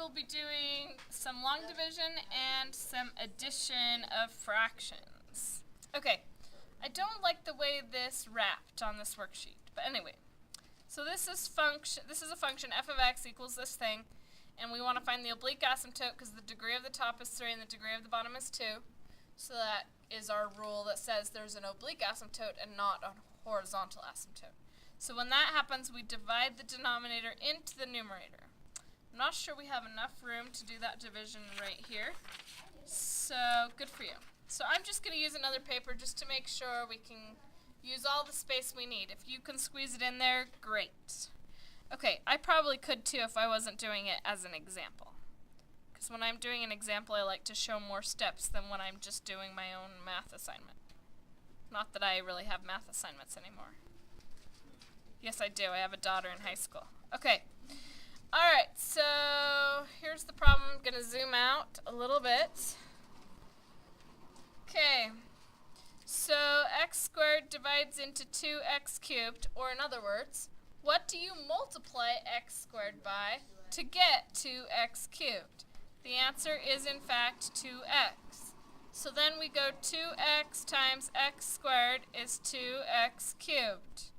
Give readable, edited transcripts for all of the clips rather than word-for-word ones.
will be doing some long division and some addition of fractions. Okay, I don't like the way this wrapped on this worksheet, but anyway. So this is a function f of x equals this thing, and we want to find the oblique asymptote because the degree of the top is 3 and the degree of the bottom is 2. So that is our rule that says there's an oblique asymptote and not a horizontal asymptote. So when that happens, we divide the denominator into the numerator. I'm not sure we have enough room to do that division right here. So good for you. So I'm just going to use another paper just to make sure we can use all the space we need. If you can squeeze it in there, great. Okay, I probably could too if I wasn't doing it as an example. Because when I'm doing an example, I like to show more steps than when I'm just doing my own math assignment. Not that I really have math assignments anymore. Yes, I do. I have a daughter in high school. Okay. Alright, so here's the problem. I'm going to zoom out a little bit. Okay. So x squared divides into 2x cubed, or in other words, what do you multiply x squared by to get 2x cubed? The answer is in fact 2x. So then we go 2x times x squared is 2x cubed.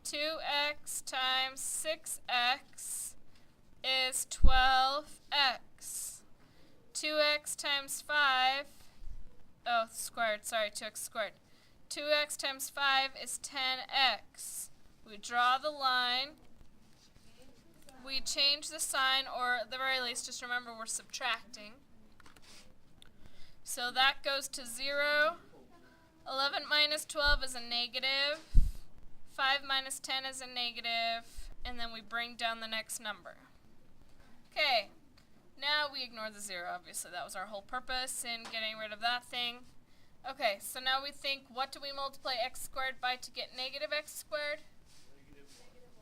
2x times 6x is 12x. 2x times 5, squared, sorry, 2x squared. 2x times 5 is 10x. We draw the line. We change the sign, or at the very least, just remember we're subtracting. So that goes to 0. 11 minus 12 is a negative. 5 minus 10 is a negative. And then we bring down the next number. Okay. Now we ignore the 0, obviously. That was our whole purpose in getting rid of that thing. Okay, so now we think, what do we multiply x squared by to get negative x squared?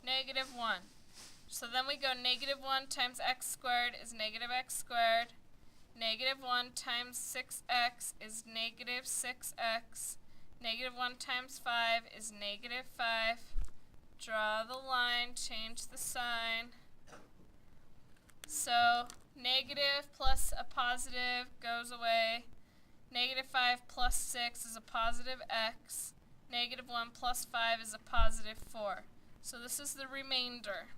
Negative 1. So then we go negative 1 times x squared is negative x squared. Negative 1 times 6x is negative 6x. Negative 1 times 5 is negative 5. Draw the line, change the sign. So negative plus a positive goes away. Negative 5 plus 6 is a positive x. Negative 1 plus 5 is a positive 4. So this is the remainder.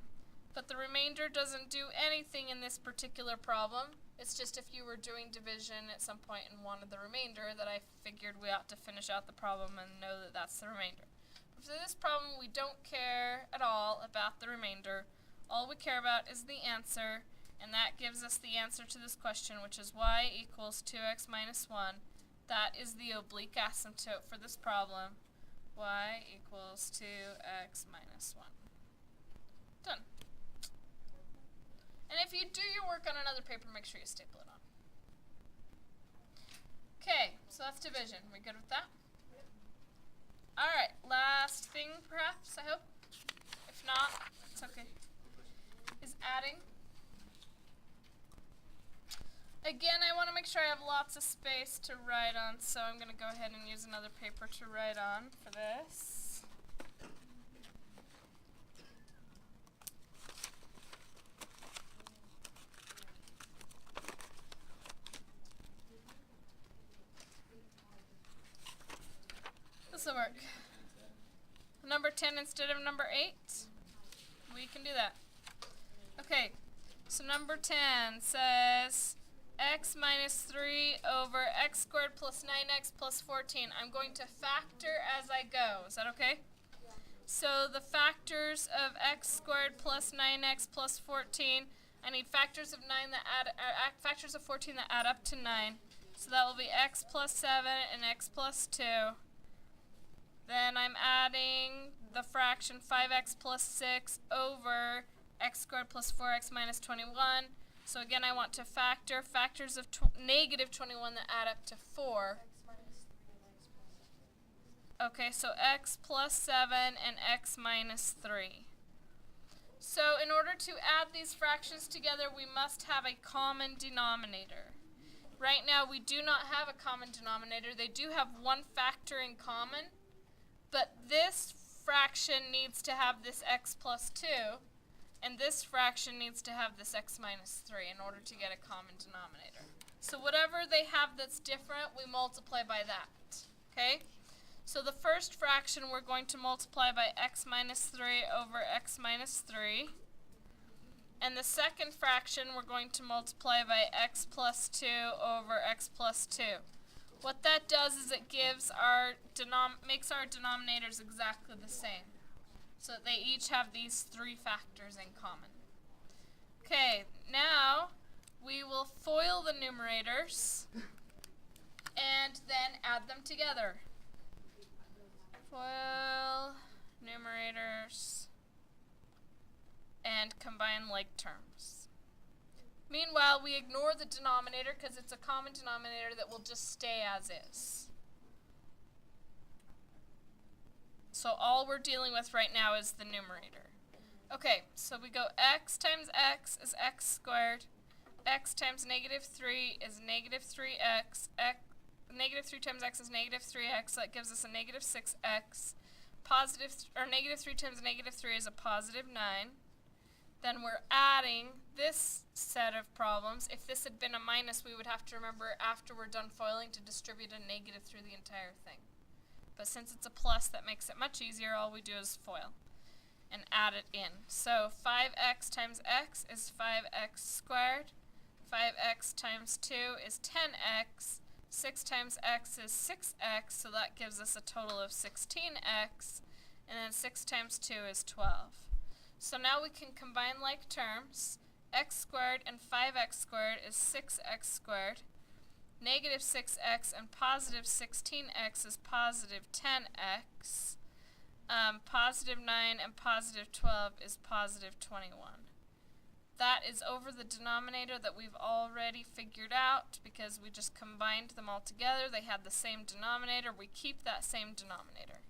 But the remainder doesn't do anything in this particular problem. It's just if you were doing division at some point and wanted the remainder that I figured we ought to finish out the problem and know that that's the remainder. But for this problem, we don't care at all about the remainder. All we care about is the answer, and that gives us the answer to this question, which is y equals 2x minus 1. That is the oblique asymptote for this problem. Y equals 2x minus 1. Done. And if you do your work on another paper, make sure you staple it on. Okay, so that's division. We good with that? Alright, last thing perhaps, I hope. If not, it's okay. Is adding. Again, I want to make sure I have lots of space to write on, so I'm going to go ahead and use another paper to write on for this. This will work. Number 10 instead of number 8. We can do that. Okay, so number 10 says x minus 3 over x squared plus 9x plus 14. I'm going to factor as I go. Is that okay? Yeah. So the factors of x squared plus 9x plus 14, I need factors of 9 that factors of 14 that add up to 9. So that will be x plus 7 and x plus 2. Then I'm adding the fraction 5x plus 6 over x squared plus 4x minus 21. So again, I want to factor factors of negative 21 that add up to 4. Okay, so x plus 7 and x minus 3. So in order to add these fractions together, we must have a common denominator. Right now, we do not have a common denominator. They do have one factor in common. But this fraction needs to have this x plus 2, And this fraction needs to have this x minus 3 in order to get a common denominator. So whatever they have that's different, we multiply by that. Okay? So the first fraction we're going to multiply by x minus 3 over x minus 3. And the second fraction we're going to multiply by x plus 2 over x plus 2. What that does is it gives our makes our denominators exactly the same. So that they each have these three factors in common. Okay, now we will FOIL the numerators and then add them together. FOIL numerators and combine like terms. Meanwhile, we ignore the denominator because it's a common denominator that will just stay as is. So all we're dealing with right now is the numerator. Okay, so we go x times x is x squared. X times negative 3 is negative 3x. Negative 3 times x is negative 3x. So that gives us a negative 6x. Negative 3 times negative 3 is a positive 9. Then we're adding this set of problems. If this had been a minus, we would have to remember after we're done foiling to distribute a negative through the entire thing. But since it's a plus, that makes it much easier. All we do is FOIL and add it in. So 5x times x is 5x squared. 5x times 2 is 10x. 6 times x is 6x, so that gives us a total of 16x. And then 6 times 2 is 12. So now we can combine like terms. X squared and 5x squared is 6x squared. Negative 6x and positive 16x is positive 10x. Positive 9 and positive 12 is positive 21. That is over the denominator that we've already figured out because we just combined them all together. They had the same denominator. We keep that same denominator.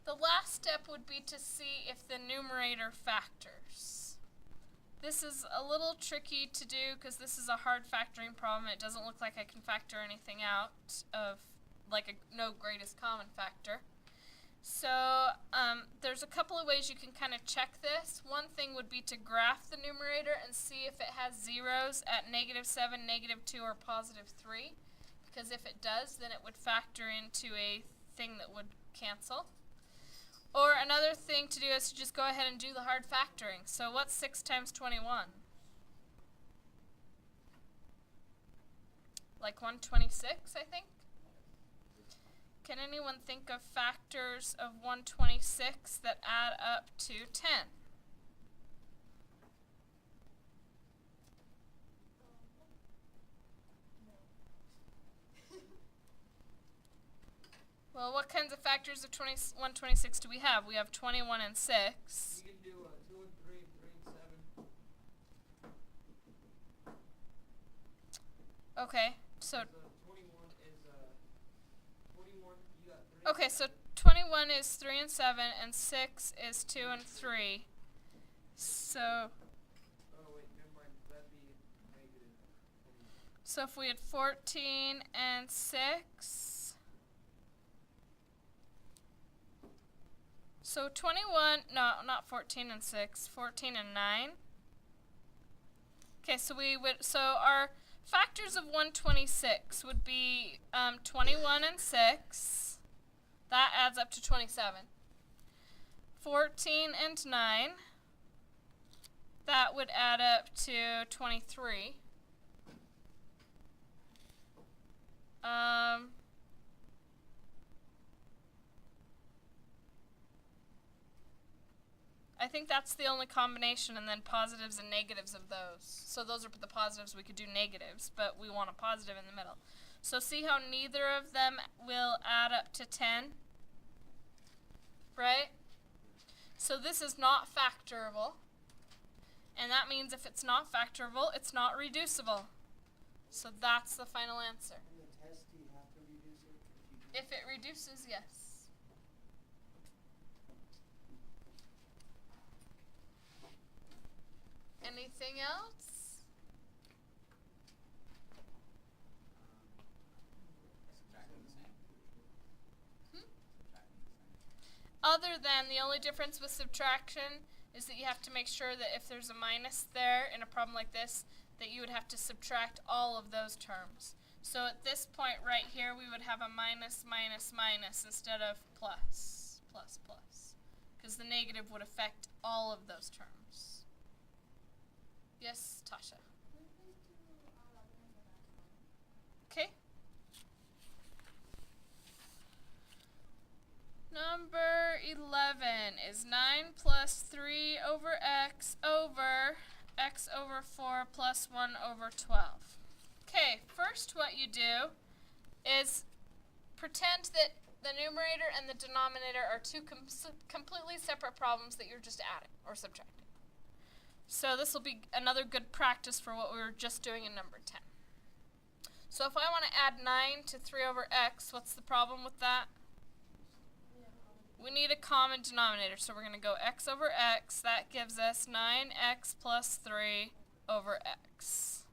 The last step would be to see if the numerator factors. This is a little tricky to do because this is a hard factoring problem. It doesn't look like I can factor anything out of like a no greatest common factor. So there's a couple of ways you can kind of check this. One thing would be to graph the numerator and see if it has zeros at negative 7, negative 2, or positive 3. Because if it does, then it would factor into a thing that would cancel. Or another thing to do is to just go ahead and do the hard factoring. So what's 6 times 21? Like 126, I think? Can anyone think of factors of 126 that add up to 10? Well, what kinds of factors of 126 do we have? We have 21 and 6. You can do 2 and 3 and 3 and 7. Okay, so 21 is 21. You got 3. okay, so 21 is 3 and 7, and 6 is 2 and 3. So Oh wait, never mind. That'd be negative. so if we had 14 and 6. So 21, no, not 14 and 6, 14 and 9. Okay, so our factors of 126 would be 21 and 6. That adds up to 27. 14 and 9. That would add up to 23. I think that's the only combination, and then positives and negatives of those. So those are the positives. We could do negatives, but we want a positive in the middle. So see how neither of them will add up to 10? Right? So this is not factorable. And that means if it's not factorable, it's not reducible. So that's the final answer. In the test, do you have to reduce it? If it reduces, yes. Anything else? Subtracting the same. Other than the only difference with subtraction is that you have to make sure that if there's a minus there in a problem like this, that you would have to subtract all of those terms. So at this point right here, we would have a minus, minus, minus instead of plus, plus, plus, because the negative would affect all of those terms. Yes, Tasha? Okay. Number 11 is 9 plus 3 over x over 4 plus 1 over 12. Okay, first what you do is pretend that the numerator and the denominator are two completely separate problems that you're just adding or subtracting. So this will be another good practice for what we were just doing in number 10. So if I want to add 9 to 3 over x, what's the problem with that? We need a common denominator, so we're going to go x over x. That gives us 9x plus 3 over x.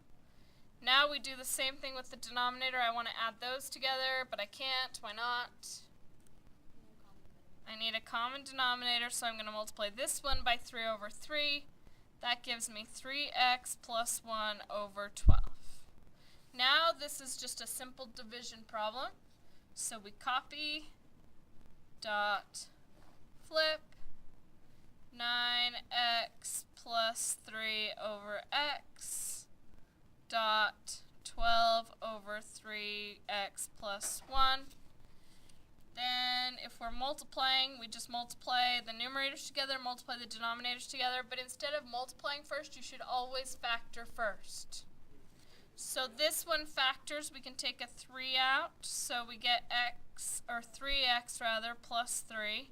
Now we do the same thing with the denominator. I want to add those together, but I can't. Why not? I need a common denominator, so I'm going to multiply this one by 3 over 3. That gives me 3x plus 1 over 12. Now this is just a simple division problem. So we copy, dot, flip, 9x plus 3 over x, dot, 12 over 3x plus 1. Then if we're multiplying, we just multiply the numerators together, multiply the denominators together, but instead of multiplying first, you should always factor first. So this one factors, we can take a 3 out, so we get x, or 3x rather, plus 3.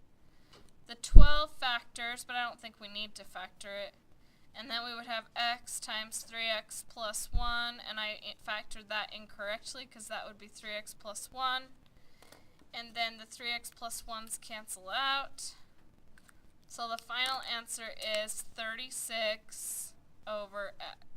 The 12 factors, but I don't think we need to factor it. And then we would have x times 3x plus 1, and I factored that incorrectly because that would be 3x plus 1. And then the 3x plus 1's cancel out. So the final answer is 36 over x.